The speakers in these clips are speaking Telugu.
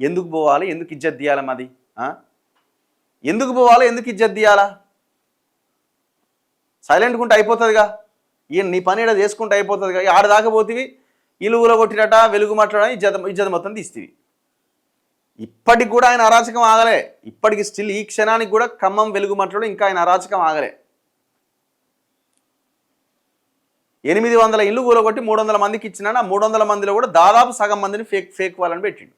ఎందుకు పోవాలి, ఎందుకు ఇజ్జత్ తీయాలి మాది? ఎందుకు పోవాలి, ఎందుకు ఇజ్జత్ తీయాలా? సైలెంట్గా ఉంటే అయిపోతుందిగా, ఈయన నీ పని ఇక్కడ చేసుకుంటే అయిపోతుందిగా. ఆడదాకా పోతివి, ఇల్లు ఊలగొట్టినట, వెలుగు మాట్లాడడం, ఇజ్జత్ మొత్తం తీస్తేవి. ఇప్పటికి కూడా ఆయన అరాచకం ఆగలే. ఇప్పటికి స్టిల్ ఈ క్షణానికి కూడా ఖమ్మం వెలుగు మాట్లాడడం ఇంకా ఆయన అరాచకం ఆగలే. 800 ఇల్లు కూలగొట్టి 300 మందికి ఇచ్చినా, ఆ 300 మందిలో కూడా దాదాపు సగం మందిని ఫేక్ వాళ్ళని పెట్టిండు.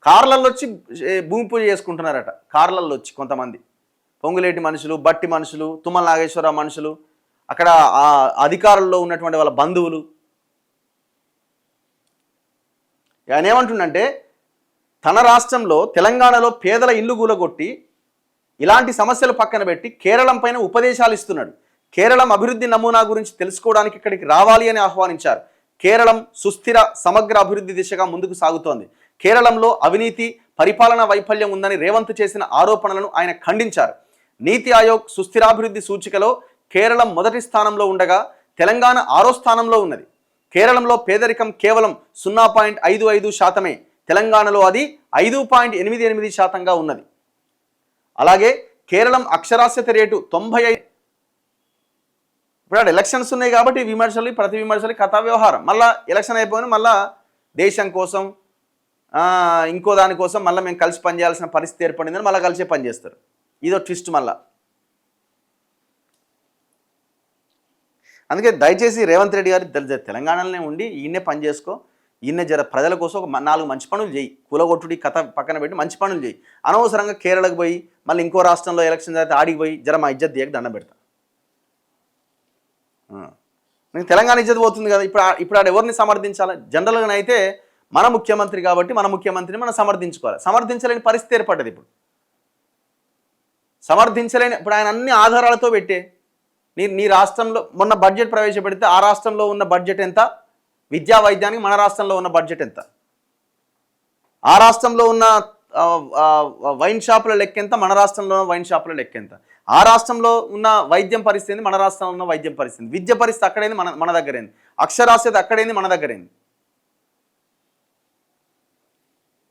కార్లల్లో వచ్చి భూమి పూజ చేసుకుంటున్నారట. కార్లల్లో వచ్చి కొంతమంది పొంగులేటి మనుషులు, బట్టి మనుషులు, తుమ్మల నాగేశ్వరరావు మనుషులు, అక్కడ ఆ అధికారుల్లో ఉన్నటువంటి వాళ్ళ బంధువులు. ఆయన ఏమంటుండంటే, తన రాష్ట్రంలో తెలంగాణలో పేదల ఇల్లు కూలగొట్టి ఇలాంటి సమస్యలు పక్కన పెట్టి కేరళం పైన ఉపదేశాలు ఇస్తున్నాడు. కేరళం అభివృద్ధి నమూనా గురించి తెలుసుకోవడానికి ఇక్కడికి రావాలి అని ఆహ్వానించారు. కేరళం సుస్థిర సమగ్ర అభివృద్ధి దిశగా ముందుకు సాగుతోంది. కేరళంలో అవినీతి, పరిపాలనా వైఫల్యం ఉందని రేవంత్ చేసిన ఆరోపణలను ఆయన ఖండించారు. నీతి ఆయోగ్ సుస్థిరాభివృద్ధి సూచికలో కేరళం మొదటి స్థానంలో ఉండగా తెలంగాణ 6వ స్థానంలో ఉన్నది. కేరళంలో పేదరికం కేవలం 0.55%, తెలంగాణలో అది 5.88% ఉన్నది. అలాగే కేరళం అక్షరాస్యత రేటు 95. ఇప్పుడు ఎలక్షన్స్ ఉన్నాయి కాబట్టి విమర్శలు, ప్రతి విమర్శలు కథా వ్యవహారం. మళ్ళీ ఎలక్షన్ అయిపోయిన మళ్ళీ దేశం కోసం ఇంకో దానికోసం మళ్ళీ మేము కలిసి పనిచేయాల్సిన పరిస్థితి ఏర్పడిందని మళ్ళీ కలిసే పనిచేస్తారు. ఇదో ట్విస్ట్ మళ్ళా. అందుకే దయచేసి రేవంత్ రెడ్డి గారు తెలంగాణలోనే ఉండి ఈయనే పని చేసుకో, ఈయనే జర ప్రజల కోసం ఒక 4 మంచి పనులు చేయి. కూలగొట్టుడి కథ పక్కన పెట్టి మంచి పనులు చేయి. అనవసరంగా కేరళకు పోయి మళ్ళీ ఇంకో రాష్ట్రంలో ఎలక్షన్ జరిగితే ఆడికి పోయి జర మా ఇజ్జత్ తీయక దండం పెడతా. నేను తెలంగాణ ఇజ్జత్ పోతుంది కదా. ఇప్పుడు ఆడ ఎవరిని సమర్థించాలి? జనరల్గా అయితే మన ముఖ్యమంత్రి కాబట్టి మన ముఖ్యమంత్రిని మనం సమర్థించుకోవాలి. సమర్థించలేని పరిస్థితి ఏర్పడ్డది. ఇప్పుడు ఆయన అన్ని ఆధారాలతో పెట్టే నీ రాష్ట్రంలో మొన్న బడ్జెట్ ప్రవేశపెడితే ఆ రాష్ట్రంలో ఉన్న బడ్జెట్ ఎంత, విద్యా వైద్యానికి మన రాష్ట్రంలో ఉన్న బడ్జెట్ ఎంత, ఆ రాష్ట్రంలో ఉన్న వైన్ షాపుల లెక్క ఎంత, మన రాష్ట్రంలో ఉన్న వైన్ షాపుల లెక్క ఎంత, ఆ రాష్ట్రంలో ఉన్న వైద్యం పరిస్థితి, మన రాష్ట్రంలో ఉన్న వైద్యం పరిస్థితి, విద్య పరిస్థితి అక్కడైంది, మన దగ్గరైంది, అక్షరాస్యత అక్కడైంది, మన దగ్గరైంది.